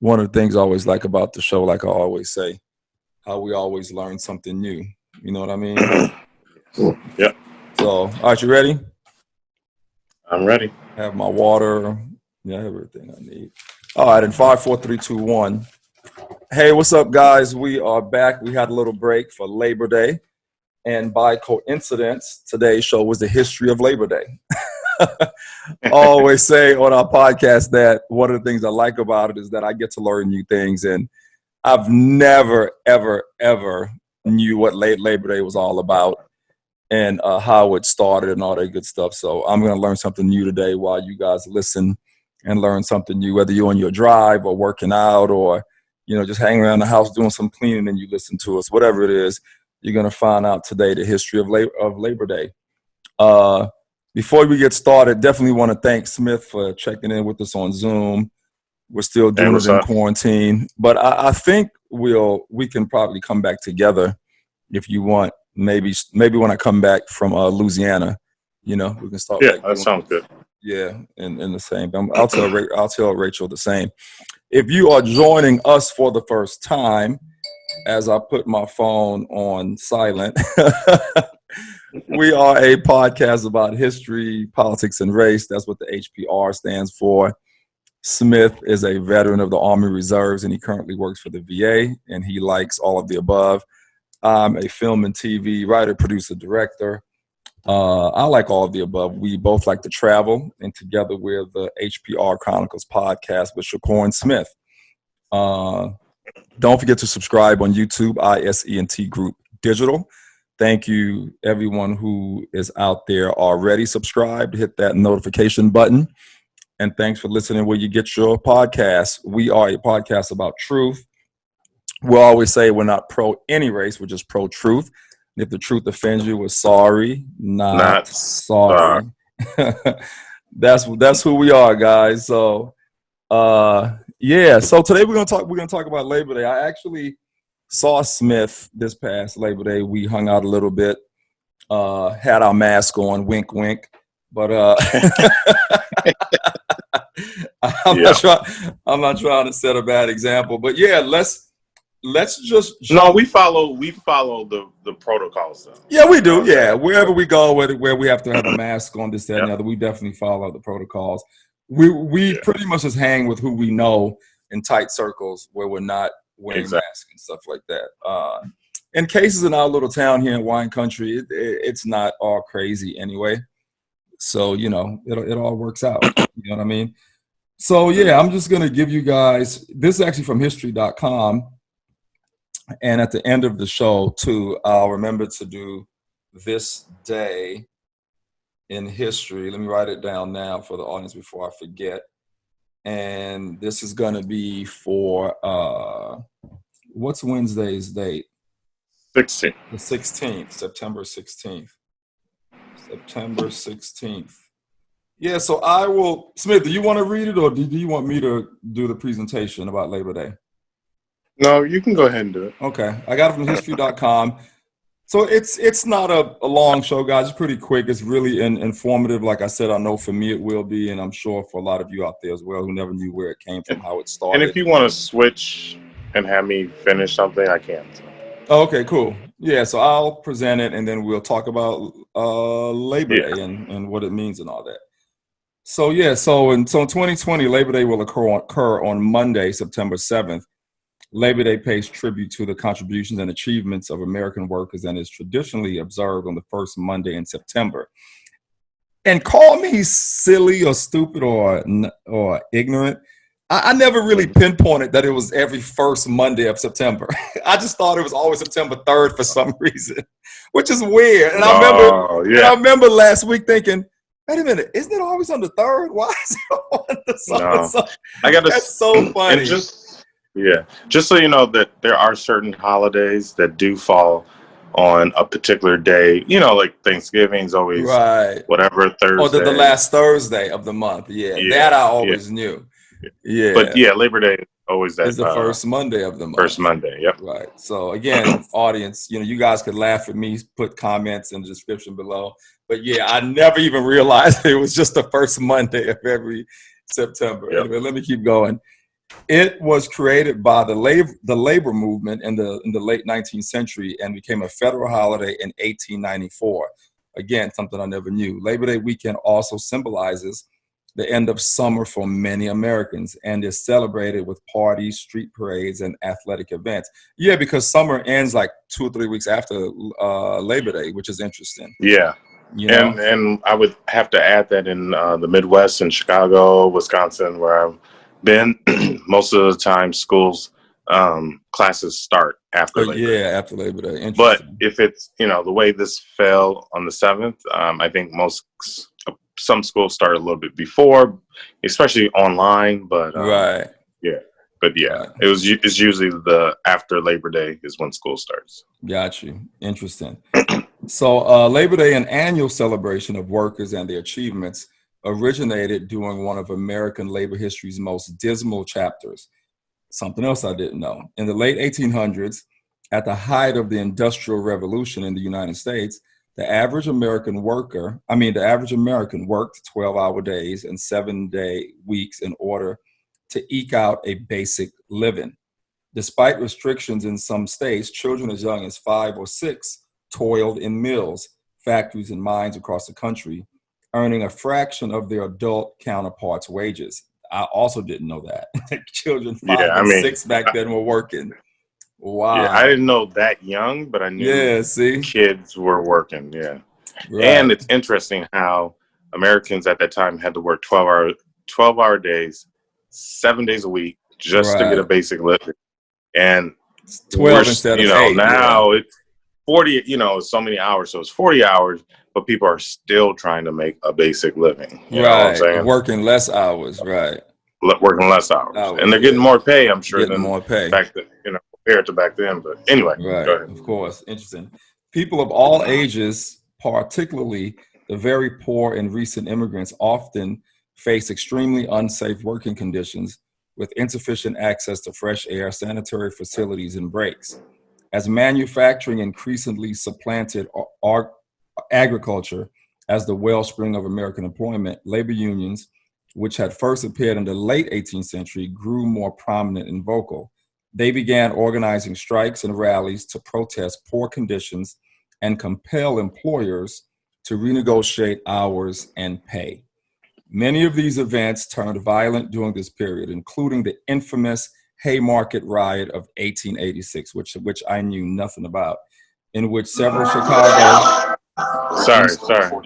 one of the things I always like about the show, like I always say, how we always learn something new. You know what I mean? Yep. So, all right, you ready? I'm ready. I have my water. Yeah, I have everything I need. All right, in 5, 4, 3, 2, 1. Hey, what's up, guys? We are back. We had a little break for Labor Day. And by coincidence, today's show was the history of Labor Day. I always say on our podcast that one of the things I like about it is that I get to learn new things. And I've never, ever, ever knew what Labor Day was all about and how it started and all that good stuff. So I'm going to learn something new today while you guys listen and learn something new, whether you're on your drive or working out or, you know, just hanging around the house doing some cleaning and you listen to us, whatever it is, you're going to find out today the history of Labor Day. Before we get started, definitely want to thank Smith for checking in with us on Zoom. We're still doing it in quarantine, but I think we can probably come back together if you want. Maybe when I come back from Louisiana, you know, we can start. Yeah, that sounds good. Yeah, in the same. I'll tell Rachel the same. If you are joining us for the first time, as I put my phone on silent, we are a podcast about history, politics, and race. That's what the HPR stands for. Smith is a veteran of the Army Reserves, and he currently works for the VA, and he likes all of the above. I'm a film and TV writer, producer, director. I like all of the above. We both like to travel, and together we're the HPR Chronicles Podcast with Shakur and Smith. Don't forget to subscribe on YouTube, ISENT Group Digital. Thank you, everyone who is out there already subscribed. Hit that notification button. And thanks for listening where you get your podcasts. We are a podcast about truth. We'll always say we're not pro any race. We're just pro truth. If the truth offends you, we're sorry, not sorry. That's who we are, guys. So, yeah. So today we're gonna talk about Labor Day. I actually saw Smith this past Labor Day. We hung out a little bit, had our mask on, wink, wink. But I'm not trying to set a bad example. But yeah, let's just we follow the protocols though. Yeah, we do. Yeah, wherever we go, where we have to have a mask on, this, that, and the other, we definitely follow the protocols. We pretty much just hang with who we know in tight circles where we're not wearing masks and stuff like that. In cases in our little town here in wine country, it's not all crazy anyway. So, you know, it all works out. You know what I mean? So, yeah, I'm just going to give you guys, this is actually from history.com. And at the end of the show, too, I'll remember to do this day in history. Let me write it down now for the audience before I forget. And this is going to be for, what's Wednesday's date? 16th. The 16th, September 16th. September 16th. Yeah, so I will, Smith, do you want to read it or do you want me to do the presentation about Labor Day? No, you can go ahead and do it. Okay. I got it from history.com. So it's not a long show, guys. It's pretty quick. It's really informative. Like I said, I know for me it will be, and I'm sure for a lot of you out there as well who never knew where it came from, how it started. And if you want to switch and have me finish something, I can. Okay, cool. Yeah, so I'll present it, and then we'll talk about Labor Day and what it means and all that. So, yeah, so in 2020, Labor Day will occur on Monday, September 7th. Labor Day pays tribute to the contributions and achievements of American workers and is traditionally observed on the first Monday in September. And call me silly or stupid or ignorant. I never really pinpointed that it was every first Monday of September. I just thought it was always September 3rd for some reason, which is weird. And I remember last week thinking, wait a minute, isn't it always on the 3rd? Why is it on the second? That's so funny. Just so you know that there are certain holidays that do fall on a particular day. You know, like Thanksgiving's always whatever Thursday. Or the last Thursday of the month. That I always knew. Yeah. But Labor Day is always that. It's the first Monday of the month. First Monday, yep. Right. So again, audience, you guys could laugh at me, put comments in the description below. But I never even realized it was just the first Monday of every September. Yep. Anyway, let me keep going. It was created by the labor movement in the late 19th century and became a federal holiday in 1894. Again, something I never knew. Labor Day weekend also symbolizes the end of summer for many Americans and is celebrated with parties, street parades, and athletic events. Yeah, because summer ends like 2 or 3 weeks after Labor Day, which is interesting. Yeah. You know? And I would have to add that in the Midwest, in Chicago, Wisconsin, where I've been, most of the time schools, classes start after Labor Day. Yeah, after Labor Day. But if it's, the way this fell on the 7th, I think some schools start a little bit before, especially online. But right. Yeah. But yeah, right. It's usually the after Labor Day is when school starts. Got you. Interesting. So Labor Day, an annual celebration of workers and their achievements, originated during one of American labor history's most dismal chapters. Something else I didn't know. In the late 1800s, at the height of the Industrial Revolution in the United States, the average American worked 12-hour days and 7-day weeks in order to eke out a basic living. Despite restrictions in some states, children as young as 5 or 6 toiled in mills, factories, and mines across the country, earning a fraction of their adult counterparts' wages. I also didn't know that. Children 5 and 6 back then were working. Wow. Yeah, I didn't know that young, but I knew kids were working. Yeah. Right. And it's interesting how Americans at that time had to work 12-hour days, 7 days a week just to get a basic living. And 12 instead of 8. Now it's 40, so many hours. So it's 40 hours, but people are still trying to make a basic living. You know what I'm saying? Working less hours, right. Working less hours. And they're getting more pay, I'm sure, than more pay. Back then, compared to back then. But anyway, right. Go ahead. Of course. Interesting. People of all ages, particularly the very poor and recent immigrants, often face extremely unsafe working conditions with insufficient access to fresh air, sanitary facilities, and breaks. As manufacturing increasingly supplanted agriculture as the wellspring of American employment, labor unions, which had first appeared in the late 18th century, grew more prominent and vocal. They began organizing strikes and rallies to protest poor conditions and compel employers to renegotiate hours and pay. Many of these events turned violent during this period, including the infamous Haymaker Riot of 1886, which I knew nothing about, in which several Chicago... Sorry.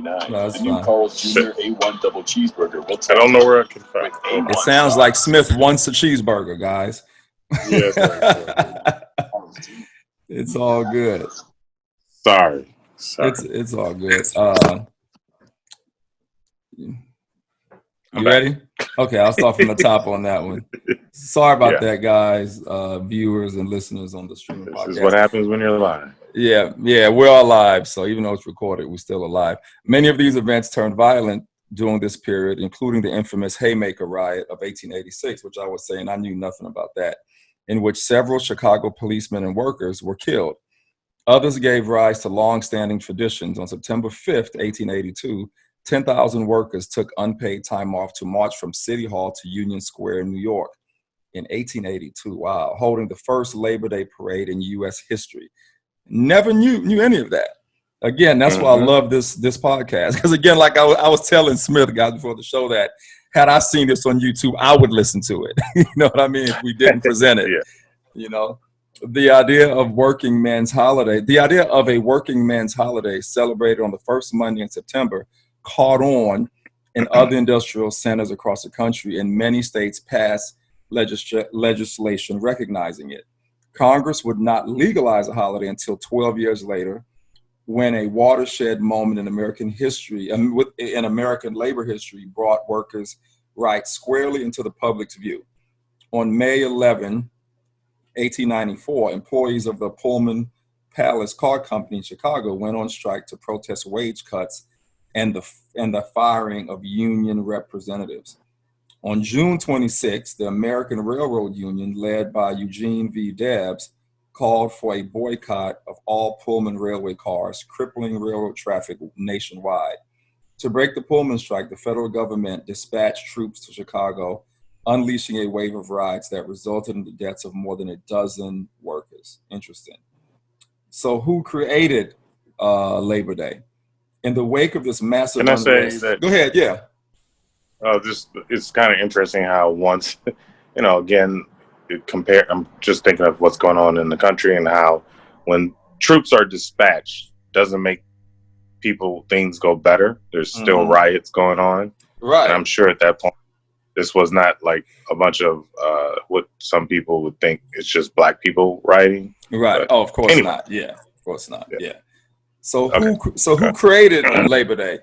No, that's new Carl's Jr. A1 double cheeseburger. I don't know where I can find it. It sounds like Smith wants a cheeseburger, guys. Yes, It's all good. Sorry. It's all good. You ready? Okay, I'll start from the top on that one. Sorry about that, guys, viewers and listeners on the streaming podcast. This is what happens when you're live. Yeah, we're all live. So even though it's recorded, we're still alive. Many of these events turned violent during this period, including the infamous Haymaker Riot of 1886, which I was saying I knew nothing about that, in which several Chicago policemen and workers were killed. Others gave rise to long-standing traditions. On September 5th, 1882, 10,000 workers took unpaid time off to march from City Hall to Union Square in New York in 1882. Wow, holding the first Labor Day parade in U.S. history. Never knew any of that. Again, that's why I love this podcast. Because again, like I was telling Smith, guys, before the show, that had I seen this on YouTube, I would listen to it. You know what I mean? If we didn't present it, The idea of a working men's holiday celebrated on the first Monday in September caught on in other industrial centers across the country, and many states passed legislation recognizing it. Congress would not legalize a holiday until 12 years later, when a watershed moment in American history, in American labor history, brought workers' rights squarely into the public's view. On May 11, 1894, employees of the Pullman Palace Car Company in Chicago went on strike to protest wage cuts and the firing of union representatives. On June 26, the American Railroad Union, led by Eugene V. Debs, called for a boycott of all Pullman railway cars, crippling railroad traffic nationwide. To break the Pullman strike, the federal government dispatched troops to Chicago unleashing a wave of riots that resulted in the deaths of more than a dozen workers. Interesting. So who created Labor Day? In the wake of this massive unrest. Can I say that? Go ahead, yeah. It's kind of interesting how once, again, I'm just thinking of what's going on in the country and how when troops are dispatched, doesn't make things go better. There's still riots going on. Right. And I'm sure at that point, this was not like a bunch of what some people would think it's just black people rioting. Right. But of course not. Yeah. Of course not. Yeah. So who created Labor Day?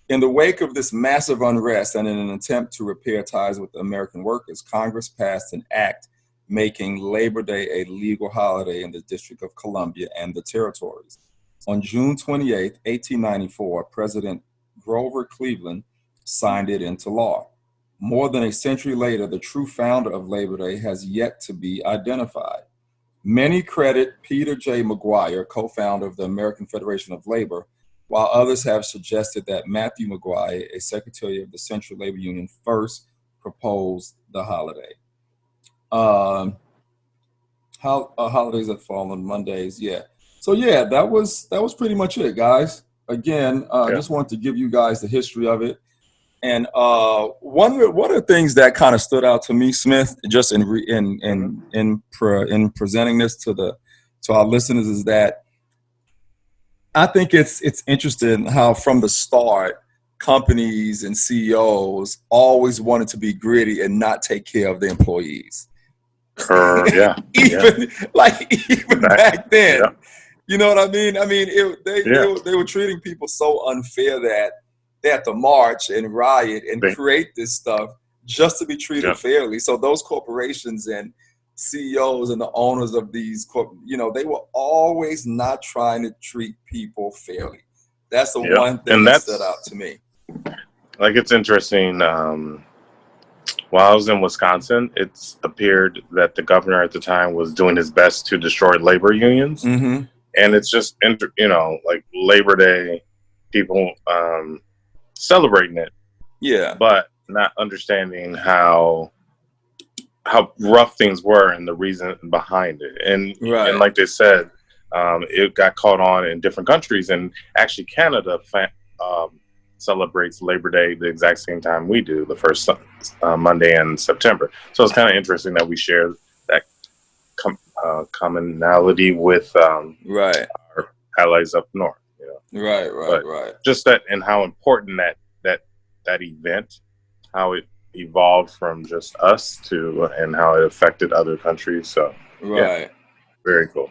In the wake of this massive unrest and in an attempt to repair ties with the American workers, Congress passed an act making Labor Day a legal holiday in the District of Columbia and the territories. On June 28, 1894, President Grover Cleveland signed it into law. More than a century later, the true founder of Labor Day has yet to be identified. Many credit Peter J. McGuire, co-founder of the American Federation of Labor, while others have suggested that Matthew McGuire, a secretary of the Central Labor Union, first proposed the holiday. Holidays that fall on Mondays, yeah. So yeah, that was pretty much it, guys. Again, just wanted to give you guys the history of it. And one of the things that kind of stood out to me, Smith, just in presenting this to our listeners, is that I think it's interesting how from the start, companies and CEOs always wanted to be gritty and not take care of the employees. Even back then, you know what I mean? I mean, they were treating people so unfair that they had to march and riot and create this stuff just to be treated fairly. So those corporations and CEOs and the owners of these, they were always not trying to treat people fairly. That's the one thing that stood out to me. Like, it's interesting. While I was in Wisconsin, it's appeared that the governor at the time was doing his best to destroy labor unions. Mm-hmm. And it's just, like Labor Day, people celebrating it. Yeah. But not understanding how rough things were and the reason behind it. And like they said, it got caught on in different countries. And actually Canada celebrates Labor Day the exact same time we do, the first Monday in September. So it's kind of interesting that we share that commonality with our allies up north. Right. Just that, and how important that event, how it evolved from just us and how it affected other countries. So very cool.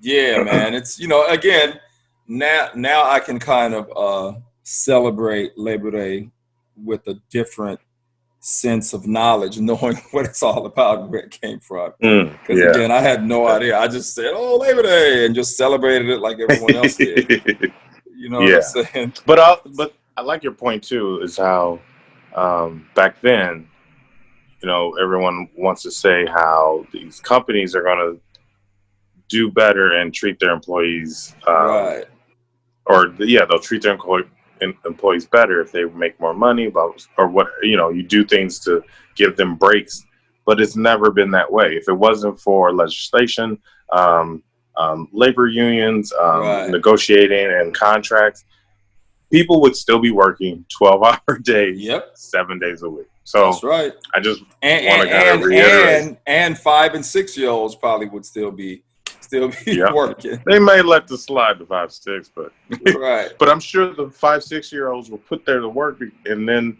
Yeah, man. It's again, now I can kind of celebrate Labor Day with a different sense of knowledge, knowing what it's all about and where it came from. Because again, I had no idea. I just said, "Oh, Labor Day," and just celebrated it like everyone else did. You know what I'm saying? But I like your point too, is how back then, everyone wants to say how these companies are going to do better and treat their employees, or they'll treat their employees better if they make more money, or what, you do things to give them breaks, but it's never been that way. If it wasn't for legislation, labor unions, negotiating and contracts, people would still be working 12-hour days, 7 days a week. So that's right. I just want to kind of reiterate. And 5 and 6 year olds probably would still be working. They may let the slide to 5, 6, but but I'm sure the 5, 6 year olds were put there to work, and then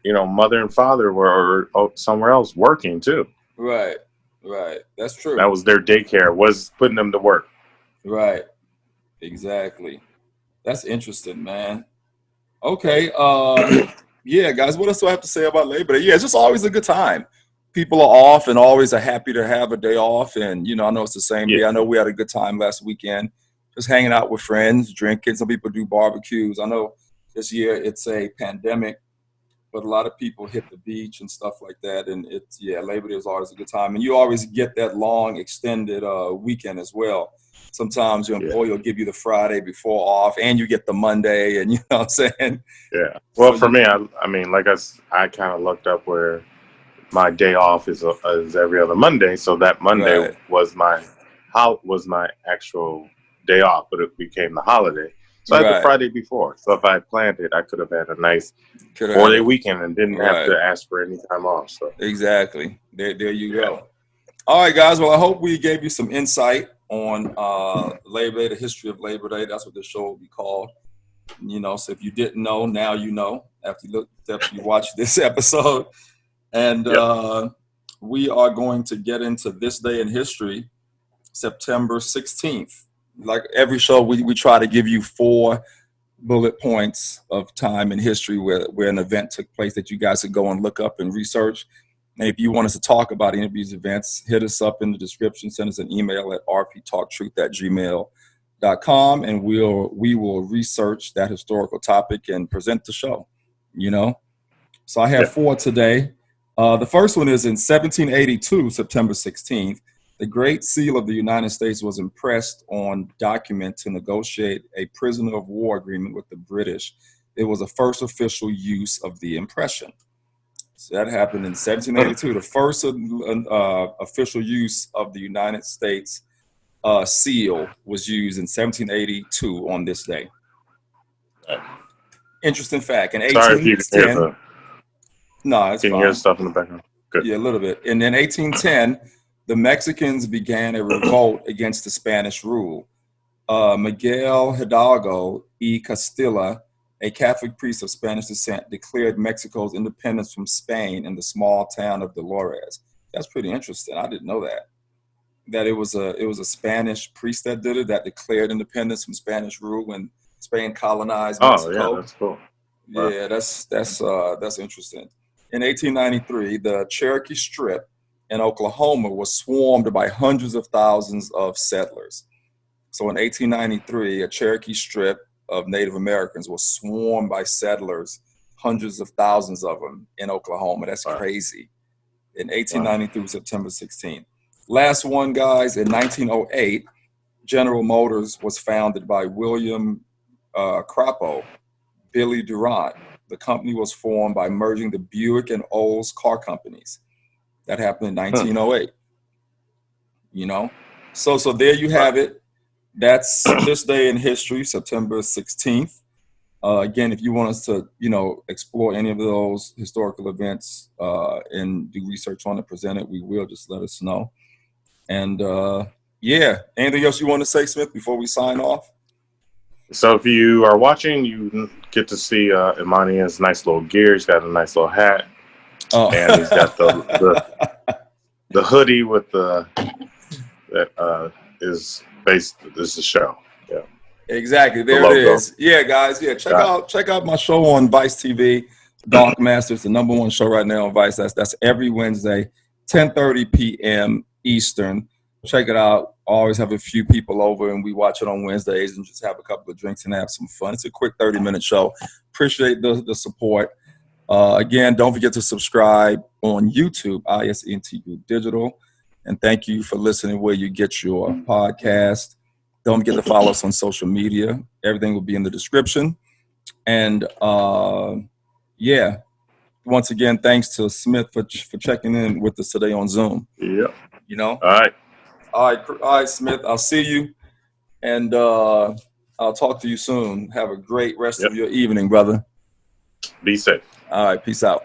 mother and father were somewhere else working too. Right. That's true. That was their daycare, was putting them to work. Right. Exactly. That's interesting, man. Okay. Yeah, guys, what else do I have to say about Labor Day? Yeah, it's just always a good time. People are off and always are happy to have a day off. And, I know it's the same day. I know we had a good time last weekend, just hanging out with friends, drinking. Some people do barbecues. I know this year it's a pandemic, but a lot of people hit the beach and stuff like that. And Labor Day is always a good time. And you always get that long extended weekend as well. Sometimes your employer will give you the Friday before off, and you get the Monday, and you know what I'm saying? Yeah. Well, for me, I mean, like I kind of looked up where my day off is every other Monday, so that Monday was my actual day off, but it became the holiday. So I had the Friday before. So if I had planned it, I could have had a nice 4-day weekend and didn't have to ask for any time off. So exactly. There you go. All right, guys. Well, I hope we gave you some insight on Labor Day, the history of Labor Day. That's what this show will be called. So if you didn't know, now you know after you watch this episode. And we are going to get into this day in history, September 16th. Like every show, we try to give you 4 bullet points of time in history where an event took place that you guys could go and look up and research. And if you want us to talk about any of these events, hit us up in the description. Send us an email at rptalktruth@gmail.com, and we will research that historical topic and present the show. So I have 4 today. The first one is in 1782, September 16th. The Great Seal of the United States was impressed on document to negotiate a prisoner of war agreement with the British. It was the first official use of the impression. So that happened in 1782. The first official use of the United States seal was used in 1782 on this day. Interesting fact. In 1810, sorry if you can hear no, it's can fine. You hear stuff in the background? Good. Yeah, a little bit. And in 1810, the Mexicans began a revolt against the Spanish rule. Miguel Hidalgo y Castilla, a Catholic priest of Spanish descent, declared Mexico's independence from Spain in the small town of Dolores. That's pretty interesting. I didn't know that. That it was a Spanish priest that did it, that declared independence from Spanish rule when Spain colonized Mexico. Oh, yeah, that's cool. Wow. Yeah, that's interesting. In 1893, the Cherokee Strip in Oklahoma was swarmed by hundreds of thousands of settlers. So in 1893, a Cherokee Strip of Native Americans was swarmed by settlers, hundreds of thousands of them in Oklahoma. That's crazy. In 1893, September 16th. Last one, guys, in 1908, General Motors was founded by William Crapo, Billy Durant. The company was formed by merging the Buick and Olds car companies. That happened in 1908. So there you have it. That's this day in history, September 16th. Again, if you want us to, explore any of those historical events and do research on it, present it, we will. Just let us know. And anything else you want to say, Smith, before we sign off? So if you are watching, you get to see Imani in his nice little gear. He's got a nice little hat. Oh. And he's got the hoodie with is based. This is the show. Yeah. Exactly. There it is. Yeah, guys. Yeah, check out my show on Vice TV. Dark Masters, the #1 show right now on Vice. That's every Wednesday, 10:30 p.m. Eastern. Check it out. I always have a few people over, and we watch it on Wednesdays and just have a couple of drinks and have some fun. It's a quick 30-minute show. Appreciate the support. Again, don't forget to subscribe on YouTube, ISNT Group Digital. And thank you for listening where you get your podcast. Don't forget to follow us on social media. Everything will be in the description. And once again, thanks to Smith for checking in with us today on Zoom. Yeah. All right, Smith. I'll see you. And I'll talk to you soon. Have a great rest of your evening, brother. Be safe. All right. Peace out.